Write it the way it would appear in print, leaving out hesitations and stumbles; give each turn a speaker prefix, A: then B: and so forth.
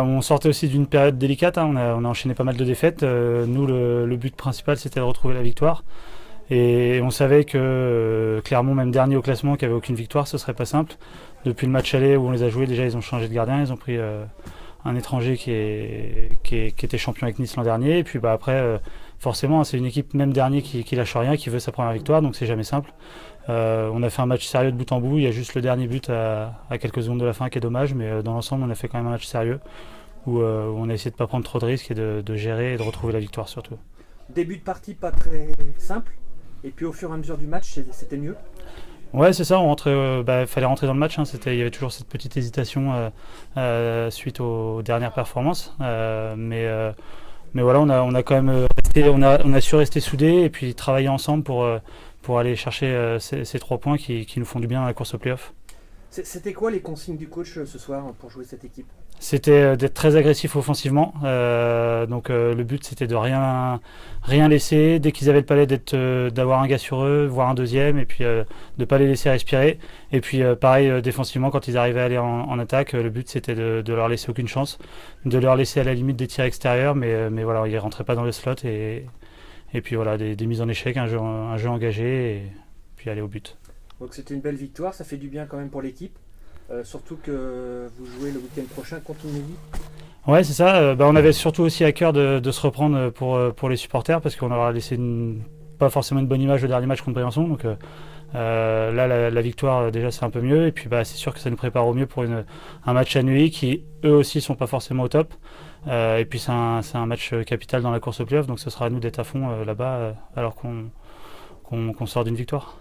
A: On sortait aussi d'une période délicate, hein. On a enchaîné pas mal de défaites. Nous, le but principal, c'était de retrouver la victoire. Et on savait que Clermont, même dernier au classement, qui avait aucune victoire, ce serait pas simple. Depuis le match aller où on les a joués, déjà ils ont changé de gardien, ils ont pris un étranger qui était champion avec Nice l'an dernier. Et puis après, forcément, c'est une équipe même dernier qui lâche rien, qui veut sa première victoire, donc c'est jamais simple. On a fait un match sérieux de bout en bout. Il y a juste le dernier but à quelques secondes de la fin qui est dommage, mais dans l'ensemble, on a fait quand même un match sérieux où on a essayé de ne pas prendre trop de risques et de gérer et de retrouver la victoire surtout.
B: Début de partie pas très simple, et puis au fur et à mesure du match, c'était mieux.
A: Ouais, c'est ça, fallait rentrer dans le match, hein. Il y avait toujours cette petite hésitation suite aux dernières performances. Mais voilà, on a quand même on a su rester soudés et puis travailler ensemble pour aller chercher ces 3 points qui nous font du bien dans la course au play-off.
B: C'était quoi les consignes du coach ce soir pour jouer cette équipe?
A: C'était d'être très agressif offensivement. Le but c'était de rien laisser. Dès qu'ils avaient le palais, d'avoir un gars sur eux, voire un deuxième, et puis de ne pas les laisser respirer. Et puis pareil, défensivement, quand ils arrivaient à aller en attaque, le but c'était de leur laisser aucune chance, de leur laisser à la limite des tirs extérieurs, mais voilà, ils ne rentraient pas dans le slot. Et puis voilà, des mises en échec, un jeu engagé, et puis aller au but.
B: Donc c'était une belle victoire, ça fait du bien quand même pour l'équipe. Surtout que vous jouez le week-end prochain contre Neuilly.
A: Ouais, c'est ça. On avait surtout aussi à cœur de se reprendre pour les supporters parce qu'on leur a laissé pas forcément une bonne image le dernier match contre Briançon. Donc là, la victoire, déjà, c'est un peu mieux. Et puis c'est sûr que ça nous prépare au mieux pour un match à Neuilly qui, eux aussi, sont pas forcément au top. Et puis c'est un match capital dans la course au play-off. Donc ce sera à nous d'être à fond là-bas alors qu'on sort d'une victoire.